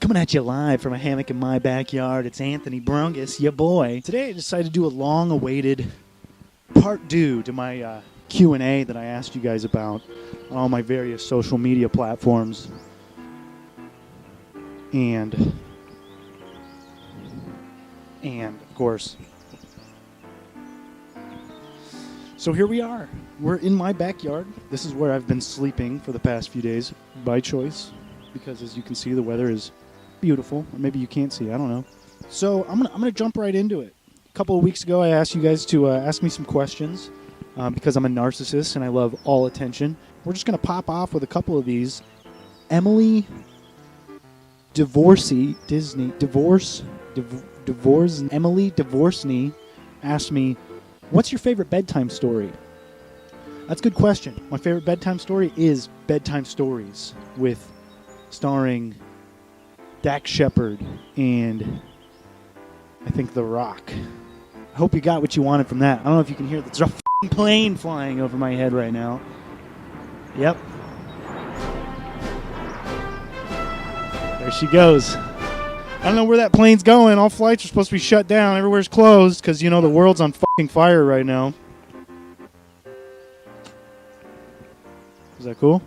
Coming at you live from a hammock in my backyard, it's Anthony Brungus, ya boy. Today I decided to do a long-awaited part 2 to my Q&A that I asked you guys about on all my various social media platforms. And of course. So here we are. We're in my backyard. This is where I've been sleeping for the past few days by choice, because as you can see, the weather is beautiful. Or maybe you can't see. I don't know. So I'm gonna jump right into it. A couple of weeks ago, I asked you guys to ask me some questions because I'm a narcissist and I love all attention. We're just gonna pop off with a couple of these. Emily Emily Divorcney asked me, what's your favorite bedtime story? That's a good question. My favorite bedtime story is Bedtime Stories, with starring Dax Shepard and I think The Rock. I hope you got what you wanted from that. I don't know if you can hear there's a f***ing plane flying over my head right now. Yep. There she goes. I don't know where that plane's going. All flights are supposed to be shut down. Everywhere's closed because, you know, the world's on fucking fire right now. Is that cool?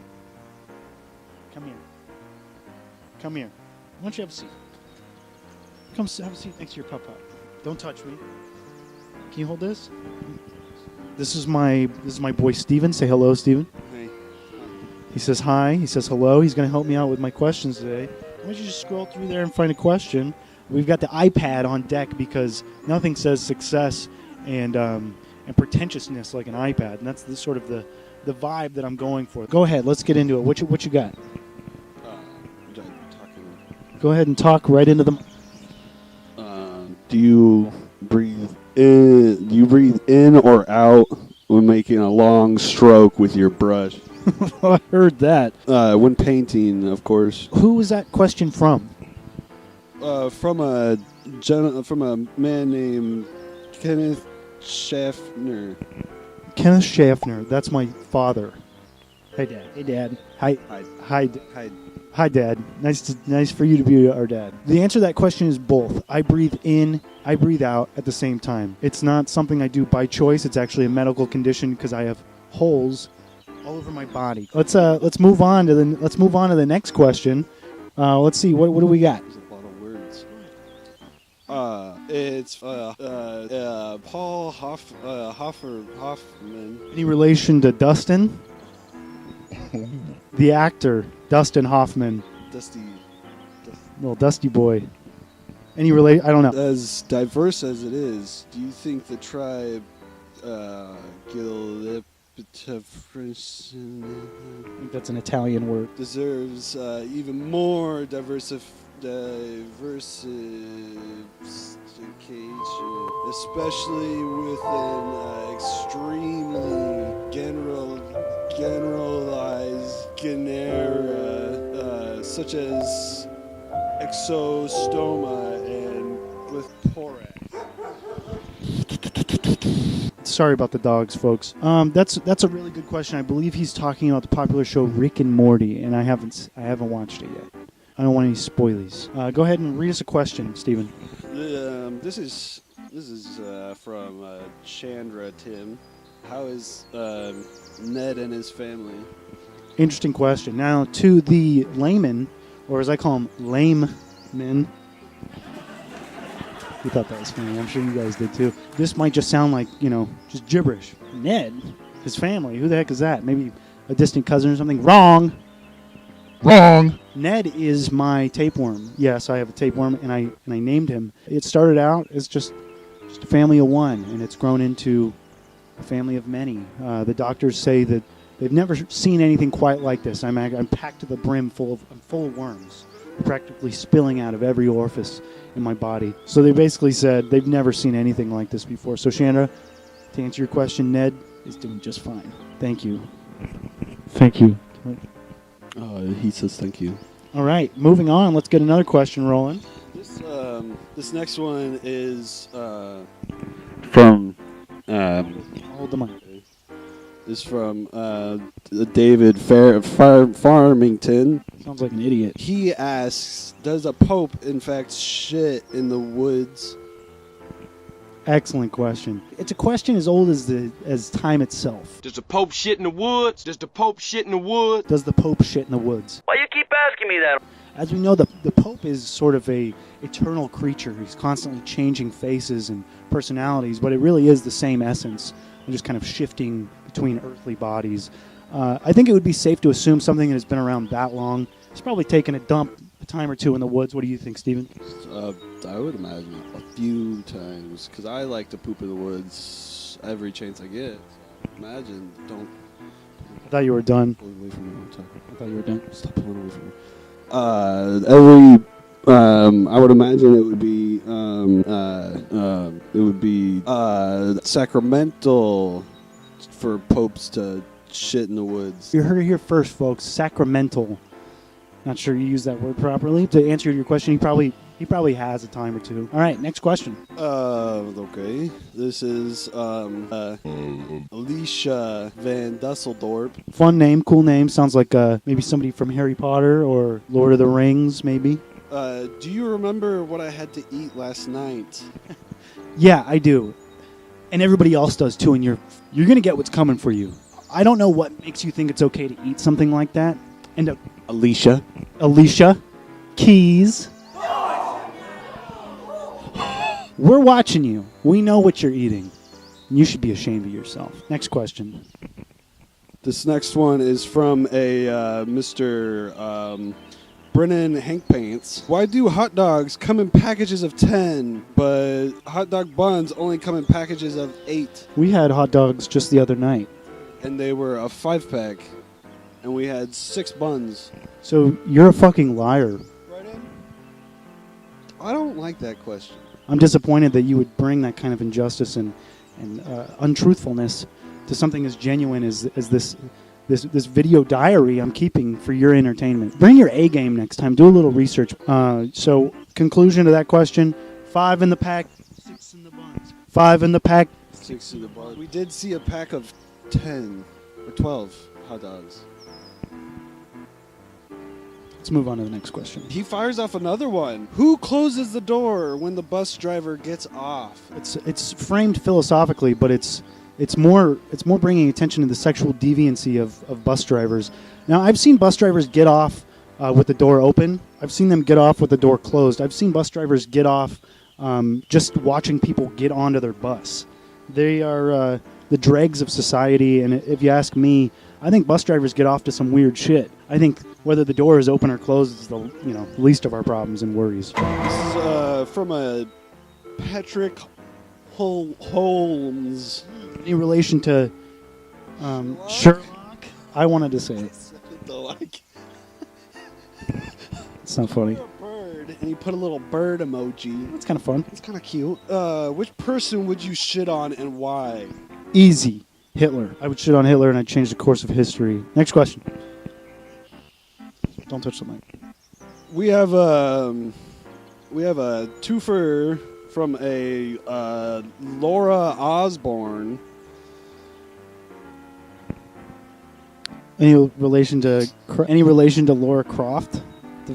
Come here. Come here. Why don't you have a seat? Come have a seat next to your pup-pup. Don't touch me. Can you hold this? This is my boy Steven. Say hello, Steven. Hey. He says hi. He says hello. He's going to help me out with my questions today. Why don't you just scroll through there and find a question? We've got the iPad on deck because nothing says success and pretentiousness like an iPad, and that's the sort of the vibe that I'm going for. Go ahead, let's get into it. What you got? Go ahead and talk right into the. Do you breathe in? Do you breathe in or out when making a long stroke with your brush? I heard that. When painting, of course. Who was that question from? From a man named Kenneth Schaffner. Kenneth Schaffner. That's my father. Hey, Dad. Hey, Dad. Hi. Hi, Dad. Nice for you to be our dad. The answer to that question is both. I breathe in, I breathe out at the same time. It's not something I do by choice. It's actually a medical condition because I have holes all over my body. Let's move on to the next question. Let's see what do we got? There's a lot of words. It's Paul Hoffman. Any relation to Dustin? The actor Dustin Hoffman. Dusty. Little Dusty boy. Any relate? I don't know. As diverse as it is, do you think the tribe Gilip I think that's an Italian word. deserves even more diversification, especially with an extremely generalized genera such as exostoma and glyphorax. Sorry about the dogs, folks. That's a really good question. I believe he's talking about the popular show Rick and Morty, and I haven't watched it yet. I don't want any spoilies. Go ahead and read us a question, Stephen. This is from Chandra Tim. How is Ned and his family? Interesting question. Now, to the layman, or as I call them, lame men. We thought that was funny. I'm sure you guys did too. This might just sound like, just gibberish. Ned, his family, who the heck is that? Maybe a distant cousin or something? Wrong. Ned is my tapeworm. Yes, I have a tapeworm, and I named him. It started out as just a family of one, and it's grown into a family of many. The doctors say that they've never seen anything quite like this. I'm packed to the brim full of worms, practically spilling out of every orifice in my body. So they basically said they've never seen anything like this before. So Chandra, to answer your question, Ned is doing just fine. Thank you. Thank you. He says thank you. All right, moving on. Let's get another question rolling. This next one is from Hold the mic. is from David Farmington. Sounds like an idiot. He asks, does a pope, in fact, shit in the woods? Excellent question. It's a question as old as time itself. Does the Pope shit in the woods? Does the Pope shit in the woods? Does the Pope shit in the woods? Why you keep asking me that? As we know, the Pope is sort of a eternal creature. He's constantly changing faces and personalities, but it really is the same essence, just kind of shifting between earthly bodies. I think it would be safe to assume something that has been around that long. It's probably taken a dump a time or two in the woods. What do you think, Stephen? I would imagine a few times, because I like to poop in the woods every chance I get. So imagine, don't I thought you were done. pull away from me. I thought you were done. Stop pulling away from me. I would imagine it would be sacramental for popes to shit in the woods. You heard it here first, folks. Sacramental. Not sure you use that word properly. To answer your question, he probably has a time or two. All right, next question. Okay. This is Alicia Van Dusseldorp. Fun name, cool name. Sounds like maybe somebody from Harry Potter or Lord of the Rings, maybe. Do you remember what I had to eat last night? Yeah, I do. And everybody else does too, and you're going to get what's coming for you. I don't know what makes you think it's okay to eat something like that. And Alicia Keys. We're watching you. We know what you're eating. You should be ashamed of yourself. Next question. This next one is from a Mr. Brennan Hank Pants. Why do hot dogs come in packages of 10, but hot dog buns only come in packages of 8? We had hot dogs just the other night. And they were a 5-pack. And we had 6 buns. So you're a fucking liar. Right in? I don't like that question. I'm disappointed that you would bring that kind of injustice and untruthfulness to something as genuine as this video diary I'm keeping for your entertainment. Bring your A game next time. Do a little research. So, conclusion to that question: 5 in the pack, 6 in the buns. 5 in the pack, 6 in the buns. We did see a pack of 10 or 12 hot dogs. Let's move on to the next question. He fires off another one. Who closes the door when the bus driver gets off? It's framed philosophically, but it's more bringing attention to the sexual deviancy of bus drivers. Now, I've seen bus drivers get off with the door open. I've seen them get off with the door closed. I've seen bus drivers get off just watching people get onto their bus. They are the dregs of society, and if you ask me, I think bus drivers get off to some weird shit. I think whether the door is open or closed is the least of our problems and worries. This is from a Patrick Holmes. Any relation to Sherlock? I wanted to say it. It's not funny. A bird, and he put a little bird emoji. It's kind of fun. It's kind of cute. Which person would you shit on and why? Easy. Hitler. I would shit on Hitler and I'd change the course of history. Next question. Don't touch the mic. We have a twofer from a Laura Osborne. Any relation to Laura Croft? We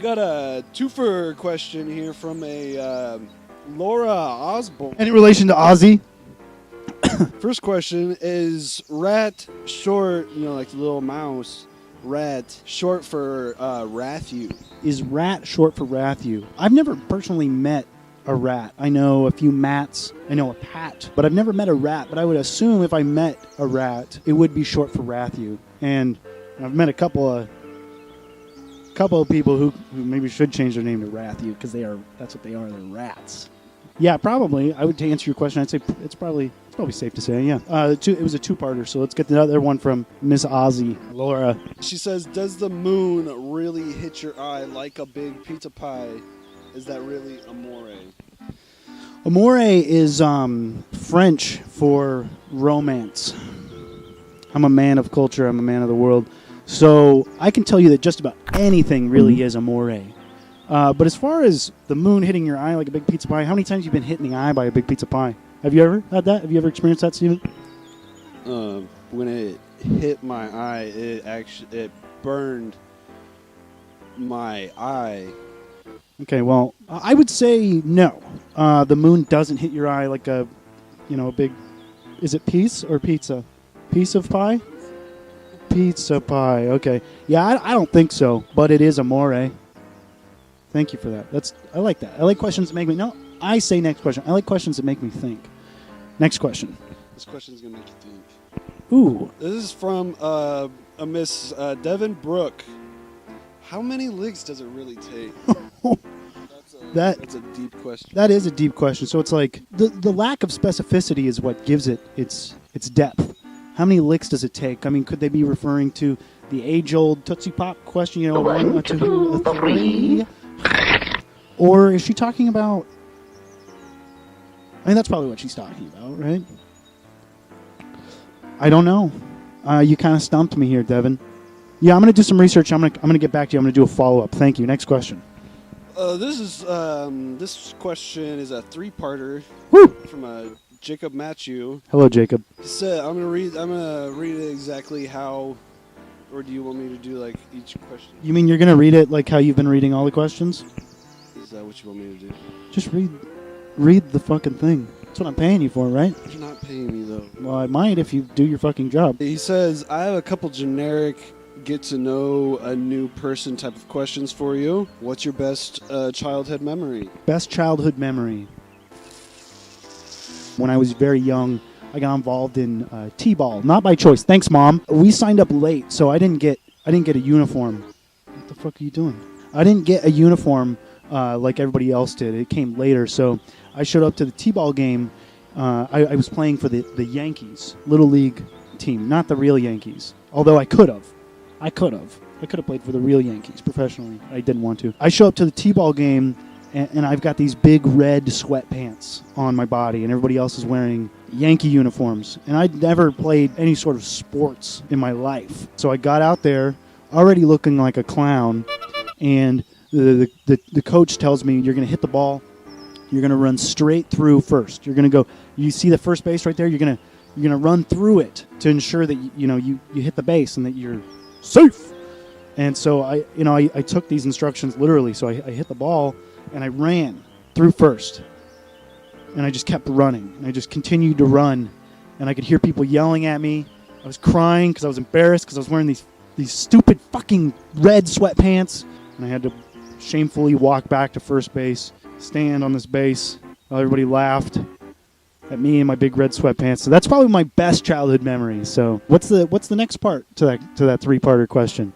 got a twofer question here from a Laura Osborne. Any relation to Ozzy? First question, is rat short, like the little mouse, rat short for Rathu? Is rat short for Rathu? I've never personally met a rat. I know a few mats. I know a pat, but I've never met a rat. But I would assume if I met a rat, it would be short for Rathu. And I've met a couple of people who maybe should change their name to Rathu because that's what they are. They're rats. Yeah, probably. I would, to answer your question, I'd say it's probably safe to say, yeah. It was a two-parter, so let's get the other one from Miss Ozzy, Laura. She says, does the moon really hit your eye like a big pizza pie? Is that really amore? Amore is French for romance. I'm a man of culture. I'm a man of the world. So I can tell you that just about anything really is amore. But as far as the moon hitting your eye like a big pizza pie, how many times have you been hit in the eye by a big pizza pie? Have you ever had that? Have you ever experienced that, Steven? When it hit my eye, it burned my eye. Okay, well, I would say no. The moon doesn't hit your eye like a big, is it piece or pizza? Piece of pie? Pizza pie, okay. Yeah, I don't think so, but it is amore. Thank you for that. I like that. I like questions that make me, no, I say next question. I like questions that make me think. Next question. This question's going to make you think. Ooh. This is from a Miss Devin Brooke. How many licks does it really take? That's a deep question. That is a deep question. So it's like the lack of specificity is what gives it its depth. How many licks does it take? I mean, could they be referring to the age-old Tootsie Pop question? 1, 2, 3. Or is she talking about? I mean, that's probably what she's talking about, right? I don't know. You kind of stumped me here, Devin. Yeah, I'm going to do some research. I'm going to get back to you. I'm going to do a follow-up. Thank you. Next question. This question is a 3-parter. Woo! From Jacob Matthew. Hello, Jacob. He said, I'm gonna read it exactly how, or do you want me to do like each question? You mean you're going to read it like how you've been reading all the questions? Is that what you want me to do? Just read the fucking thing. That's what I'm paying you for, right? You're not paying me though. Well, I might if you do your fucking job. He says, I have a couple generic get to know a new person type of questions for you. What's your best childhood memory? Best childhood memory. When I was very young, I got involved in T-ball, not by choice. Thanks, Mom. We signed up late, so I didn't get a uniform. What the fuck are you doing? I didn't get a uniform like everybody else did. It came later, so I showed up to the T-ball game. I was playing for the Yankees, Little League team, not the real Yankees. Although I could have. I could have played for the real Yankees professionally. I didn't want to. I show up to the T-ball game, and I've got these big red sweatpants on my body, and everybody else is wearing Yankee uniforms. And I'd never played any sort of sports in my life. So I got out there already looking like a clown, and the coach tells me, you're going to hit the ball, you're going to run straight through first. You're going to go, you see the first base right there? You're going to run through it to ensure that you hit the base and that you're safe. And so I took these instructions literally. So I hit the ball and I ran through first, and I just kept running, and I just continued to run, and I could hear people yelling at me. I was crying because I was embarrassed because I was wearing these stupid fucking red sweatpants, and I had to shamefully walk back to first base, stand on this base while everybody laughed at me and my big red sweatpants. So that's probably my best childhood memory. So what's the next part to that 3-parter question?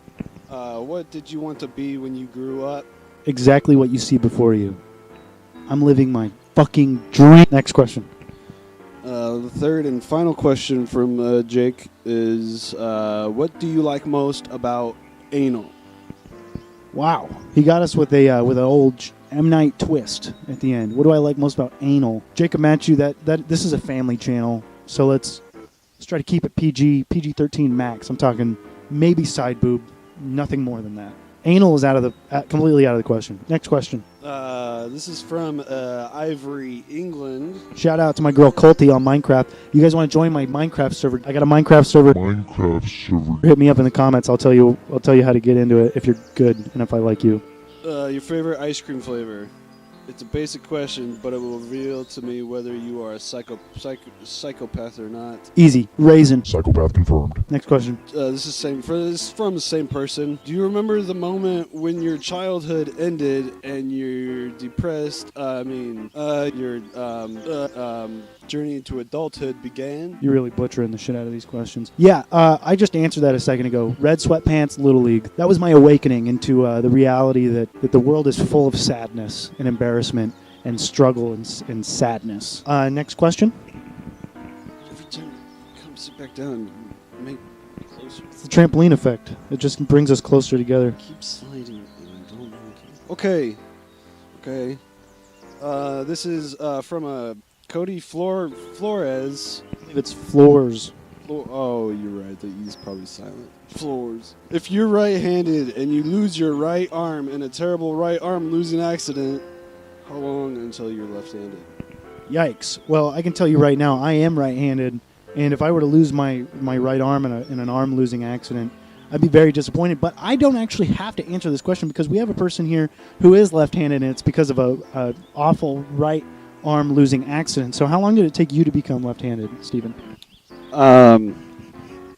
What did you want to be when you grew up? Exactly what you see before you. I'm living my fucking dream. Next question. The third and final question from Jake is, what do you like most about anal? Wow, he got us with an old M. Night twist at the end. What do I like most about anal? Jacob Matthew, that this is a family channel, so let's try to keep it PG-13 max. I'm talking maybe side boob, nothing more than that. Anal is completely out of the question. Next question. This is from Ivory, England. Shout out to my girl Colty on Minecraft. You guys want to join my Minecraft server? I got a Minecraft server. Hit me up in the comments. I'll tell you how to get into it if you're good and if I like you. Your favorite ice cream flavor? It's a basic question, but it will reveal to me whether you are a psychopath or not. Easy. Raisin. Psychopath confirmed. Next question. This is from the same person. Do you remember the moment when your childhood ended and your depressed? Your journey into adulthood began? You're really butchering the shit out of these questions. Yeah, I just answered that a second ago. Red sweatpants, Little League. That was my awakening into the reality that the world is full of sadness and embarrassment and struggle and sadness. Next question. Every time you come sit back down, make closer. It's the trampoline effect. It just brings us closer together. Keep sliding, and I don't like it. Okay. This is from Cody Flores. I believe it's floors. Oh, you're right. The E's probably silent. Floors. If you're right-handed and you lose your right arm in a terrible right arm losing accident, how long until you're left-handed? Yikes. Well, I can tell you right now, I am right-handed, and if I were to lose my right arm in an arm-losing accident, I'd be very disappointed. But I don't actually have to answer this question because we have a person here who is left-handed, and it's because of a awful right arm-losing accident. So how long did it take you to become left-handed, Stephen? I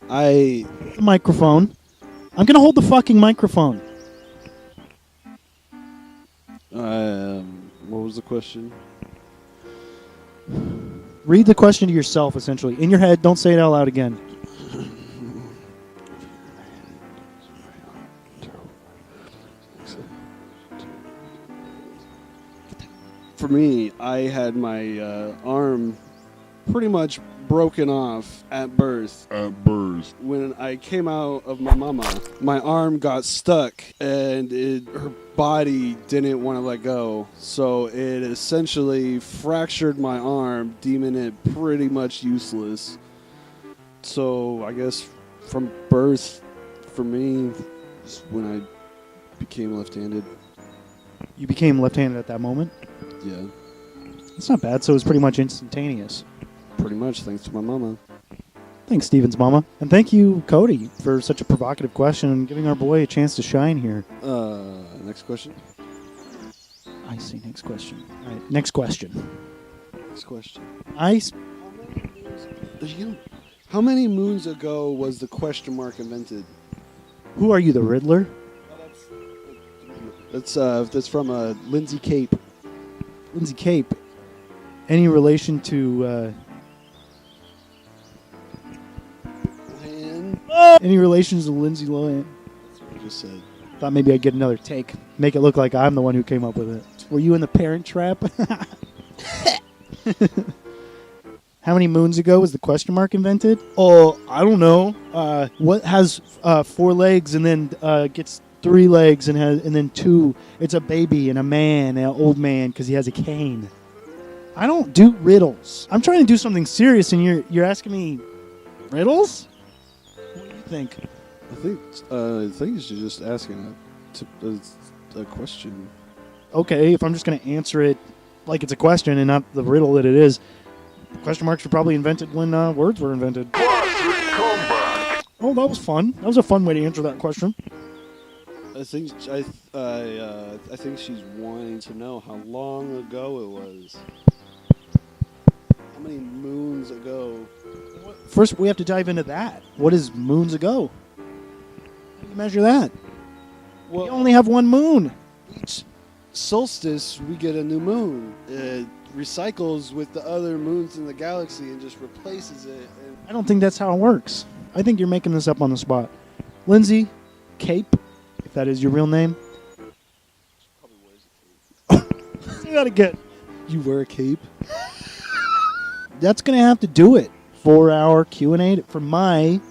The microphone. I'm going to hold the fucking microphone. what was the question? Read the question to yourself, essentially. In your head, don't say it out loud again. For me, I had my arm pretty much broken off at birth. When I came out of my mama, my arm got stuck and her body didn't want to let go. So it essentially fractured my arm, deeming it pretty much useless. So I guess from birth, for me, is when I became left-handed. You became left-handed at that moment? Yeah, It's not bad, so it was pretty much instantaneous. pretty much thanks to my mama. Thanks, Steven's mama. And thank you, Cody, for such a provocative question and giving our boy a chance to shine here. Next question. I see. Next question. All right, next question. Next question. Who How many moons ago was the question mark invented? are you, the Riddler? That's from Lindsay Cape. Lindsay Cape. Any relation to... Any relations to Lindsay Lohan? That's what I just said. Thought maybe I'd get another take. Make it look like I'm the one who came up with it. Were you in the Parent Trap? How many moons ago was the question mark invented? Oh, I don't know. What has 4 legs and then gets 3 legs and then 2? It's a baby and a man, an old man, because he has a cane. I don't do riddles. I'm trying to do something serious, and you're asking me riddles? What do you think? I think you're just asking a question. Okay, if I'm just going to answer it like it's a question and not the riddle that it is, question marks were probably invented when words were invented. Oh, that was fun. That was a fun way to answer that question. I think she's wanting to know how long ago it was. How many moons ago? First, we have to dive into that. What is moons ago? How do you measure that? Well, You only have one moon. each solstice we get a new moon. It recycles with the other moons in the galaxy and just replaces it. And I don't think that's how it works. I think you're making this up on the spot. Lindsay Cape, if that is your real name. probably wears a cape. You gotta get. You wear a cape? That's gonna have to do it for our Q&A, for my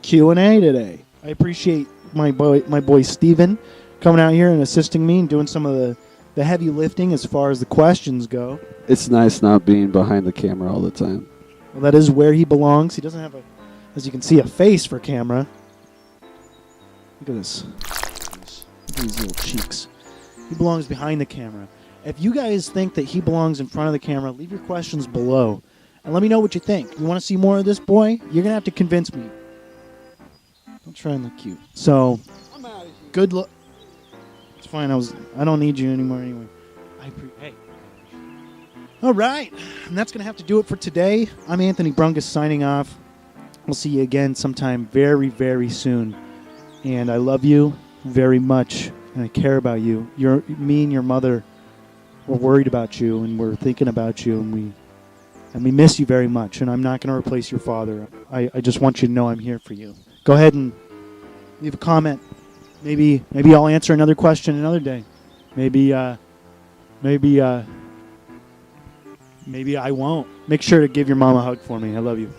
Q&A today. I appreciate my boy Steven coming out here and assisting me and doing some of the heavy lifting as far as the questions go. It's nice not being behind the camera all the time. Well, that is where he belongs. He doesn't have as you can see, a face for camera. Look at this. Look at these little cheeks. He belongs behind the camera. If you guys think that he belongs in front of the camera, leave your questions below. And let me know what you think. You want to see more of this boy? You're going to have to convince me. Don't try and look cute. So, I'm out of here. good luck. It's fine. I don't need you anymore anyway. Hey. All right. And that's going to have to do it for today. I'm Anthony Brungus signing off. We'll see you again sometime very, very soon. And I love you very much. And I care about you. Me and your mother, we're worried about you. And we're thinking about you. And we miss you very much. And I'm not going to replace your father. I just want you to know I'm here for you. Go ahead and leave a comment. Maybe I'll answer another question another day. Maybe I won't. Make sure to give your mom a hug for me. I love you.